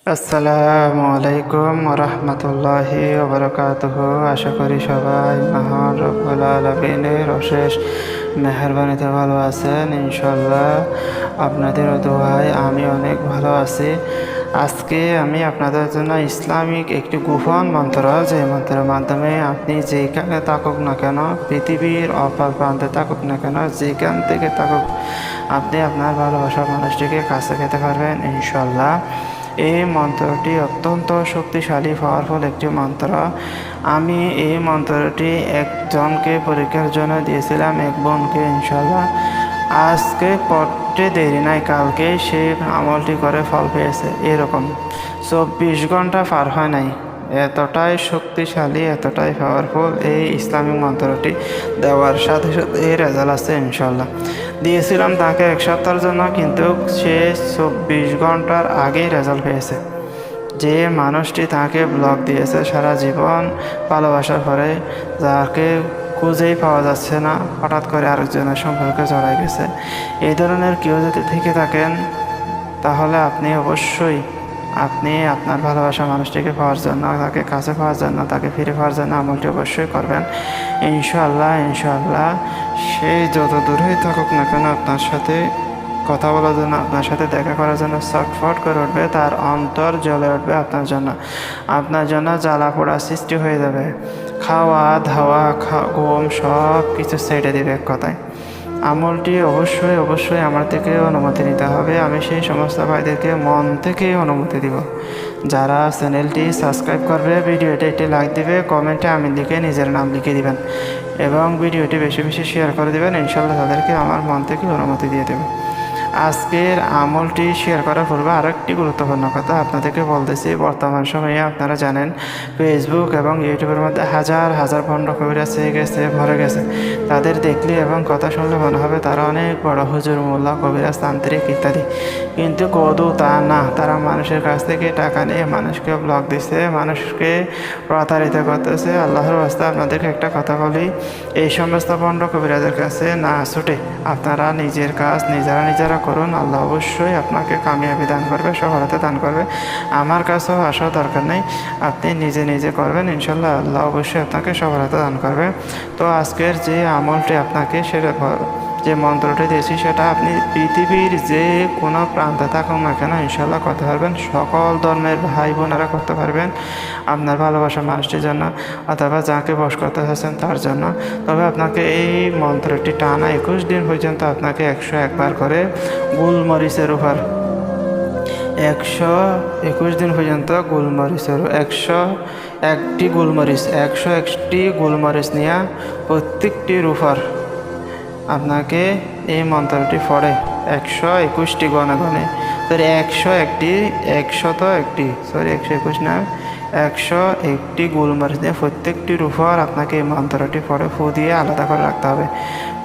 আসসালামু আলাইকুম রহমতুল্লাহি ওবরাকাতুহু। আশা করি সবাই মহান রব্বুল আলামিনের অশেষ মেহেরবানিতে ভালো আছেন। ইনশাল্লাহ আপনাদের দোয়ায় আমি অনেক ভালো আছি। আজকে আমি আপনাদের জন্য ইসলামিক একটি গোপন মন্ত্র, যে মন্ত্রের মাধ্যমে আপনি যেখানে থাকুক না কেন, পৃথিবীর অপর প্রান্তে থাকুক না কেন, যেখান থেকে থাকুক, আপনি আপনার ভালোবাসার মানুষটিকে কাছে পেতে পারবেন ইনশাল্লাহ। এই মন্ত্রটি অত্যন্ত শক্তিশালী পাওয়ারফুল একটি মন্ত্র। আমি এই মন্ত্রটি একজনকে পরীক্ষার জন্য দিয়েছিলাম, এক বোনকে। ইনশাল্লাহ আজকে পড়তে দেরি নাই, কালকে সে আমলটি করে ফল পেয়েছে। এরকম 24 ঘন্টা পার হয় নাই। এতটাই শক্তিশালী, এতটাই পাওয়ারফুল এই ইসলামিক মন্ত্রটি। দেওয়ার সাথে সাথে এই রেজাল্ট আছে ইনশাল্লাহ। দিয়েছিলাম তাকে 1 সপ্তাহের জন্য, কিন্তু সে 24 ঘন্টার আগেই রেজাল্ট পেয়েছে। যে মানুষটি তাকে ব্লক দিয়েছে সারা জীবন ভালোবাসার পরে, যাকে খুঁজেই পাওয়া যাচ্ছে না, হঠাৎ করে আরেকজনের সম্পর্কে জড়াই গেছে, এই ধরনের কেউ যদি থেকে থাকেন, তাহলে আপনি অবশ্যই আপনার ভালোবাসা মানুষটিকে পাওয়ার জন্য, তাকে কাছে পাওয়ার জন্য, তাকে ফিরে পাওয়ার জন্য আমলটি অবশ্যই করবেন ইনশাআল্লাহ। ইনশাআল্লাহ সে যত দূরেই থাকুক না কেন, আপনার সাথে কথা বলার জন্য, আপনার সাথে দেখা করার জন্য ছটফট করে উঠবে, তার অন্তর জ্বলে উঠবে আপনার জন্য জ্বালা পোড়া সৃষ্টি হয়ে যাবে। খাওয়া ধাওয়া ঘুম সব কিছু ছেড়ে দেবে এক কথায়। আমলটি অবশ্যই আমার থেকে অনুমতি নিতে হবে। আমি সেই সমস্ত ভাইদেরকে মন থেকে অনুমতি দিব। যারা চ্যানেলটি সাবস্ক্রাইব করবে, ভিডিওটি একটি লাইক দিবে, কমেন্টে আমি লিখে নিজের নাম লিখে দিবেন এবং ভিডিওটি বেশি বেশি শেয়ার করে দেবেন। ইনশাল্লাহ তাদেরকে আমার মন থেকে অনুমতি দিয়ে দেব। আজকের আমলটি শেয়ার করার পূর্বে আরেকটি গুরুত্বপূর্ণ কথা আপনাদেরকে বলতেছি। বর্তমান সময়ে আপনারা জানেন, ফেসবুক এবং ইউটিউবের মধ্যে হাজার হাজার ভণ্ড কবিরাজ ভরে গেছে। তাদের দেখলে এবং কথা শুনলে মনে হবে তারা অনেক বড় হুজুর, মোল্লা, কবিরাজ, তান্ত্রিক ইত্যাদি, কিন্তু কদু তা না। তারা মানুষের কাছ থেকে টাকা নিয়ে মানুষকে ব্লক দিচ্ছে, মানুষকে প্রতারিত করতেছে। আল্লাহর রাস্তায় আপনাদেরকে একটা কথা বলি, এই সমস্ত ভণ্ড কবিরাজের কাছে না ছুটে আপনারা নিজের কাজ নিজেরা করুন। আল্লাহ অবশ্যই আপনাকে কামিয়াবি দান করবে, সফলতা দান করবে। আমার কাছেও আসার দরকার নেই, আপনি নিজে করবেন ইনশাল্লাহ। আল্লাহ অবশ্যই আপনাকে সফলতা দান করবে। তো আজকের যে আমলটি আপনাকে যে মন্ত্রটি দিয়েছি, সেটা আপনি পৃথিবীর যে কোনো প্রান্তে থাকুন না কেন ইনশাল্লাহ করতে পারবেন। সকল ধর্মের ভাই বোনেরা করতে পারবেন আপনার ভালোবাসার মানুষটির জন্য, অথবা যাকে বশ করতে চাচ্ছেন তার জন্য। তবে আপনাকে এই মন্ত্রটি টানা 21 দিন পর্যন্ত আপনাকে 101 বার করে গোলমরিচের উপর 121 দিন পর্যন্ত গোলমরিচের 101টি গোলমরিচ নিয়ে প্রত্যেকটির উপর আপনাকে এই মন্ত্রটি পড়ে 121টি গণে 101টি গোলমরিচ দিয়ে প্রত্যেকটির উপর আপনাকে এই মন্ত্রটি পড়ে ফু দিয়ে আলাদা করে রাখতে হবে।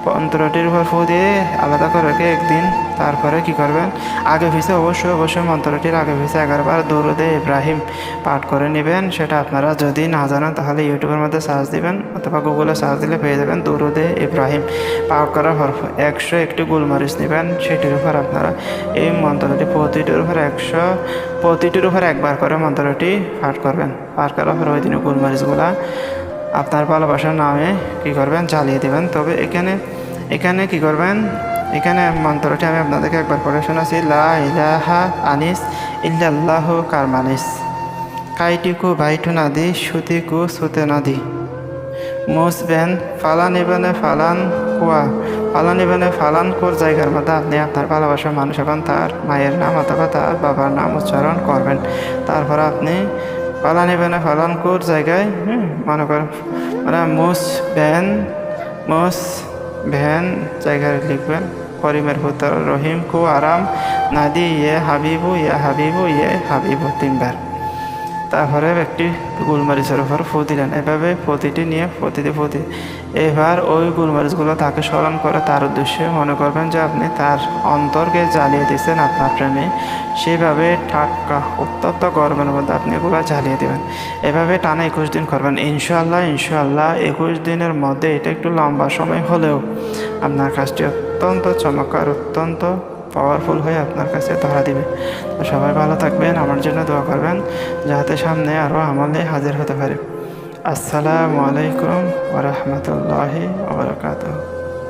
মন্ত্রটির উপর ফু দিয়ে আলাদা করে রেখে একদিন, তারপরে কি করবেন, আগে পিছে অবশ্যই মন্ত্রটির আগে পিছে 11 বার দরুদে ইব্রাহিম পাঠ করে নেবেন। সেটা আপনারা যদি না জানেন তাহলে ইউটিউবের মধ্যে সার্চ দিবেন, অথবা গুগলে সার্চ দিলে পেয়ে যাবেন। দরুদে ইব্রাহিম পাঠ করার পর 101টি গোলমরিচ নেবেন, সেটির উপর আপনারা এই মন্ত্রটি প্রতিটির উপর একবার করে মন্ত্রটি পাঠ করবেন। পাঠ করার পর ওই দিনে গোলমরিচগুলা আপনার ভালোবাসার নামে কি করবেন, জ্বালিয়ে দেবেন। তবে এখানে কি করবেন, এখানে মন্ত্রটি আমি আপনাদেরকে একবার পড়ে শোনাচ্ছি। লা ইলাহা আনিস ইল্লাল্লাহু কারমানিস, কাইটিকু বাইটু নাদি সুতিকু সুতে নাদি, মুসবেন ফালান ইবানে ফালান কুয়া, ফালান ইবানে ফালান কোর জায়গার মধ্যে আপনি আপনার ভালোবাসার মানুষ এবং তার মায়ের নাম অথবা তার বাবার নাম উচ্চারণ করবেন। তারপর আপনি ফালান ইবানে ফালান কোর জায়গায় মনে করেন মুস ভ্যান জায়গায় লিখবেন করিমের পুত্র রহিম কু আরাম নাদি ইয়ে হাবিবু 3 বার। তারপরে একটি গোলমরিচের উপর ফু দিলেন। এভাবে প্রতিটি নিয়ে প্রতিটি এবার ওই গোলমরিচগুলো তাকে স্মরণ করে তার উদ্দেশ্যে মনে করবেন যে আপনি তার অন্তরকে জ্বালিয়ে দিচ্ছেন আপনার প্রেমে। সেইভাবে টাটকা উত্তপ্ত গরমের মধ্যে আপনি এগুলো জ্বালিয়ে দেবেন। এভাবে টানা 21 দিন করবেন ইনশাআল্লাহ। 21 দিনের মধ্যে, এটা একটু লম্বা সময় হলেও আপনার কাজটি অত্যন্ত চমৎকার, অত্যন্ত পাওয়ারফুল হয়ে আপনার কাছে ধরা দিবে। তো সবাই ভালো থাকবেন, আমার জন্য দোয়া করবেন যাতে সামনে আরও আমলে হাজির হতে পারে। আসসালামু আলাইকুম ওয়া রাহমাতুল্লাহি ওয়া বারাকাতুহু।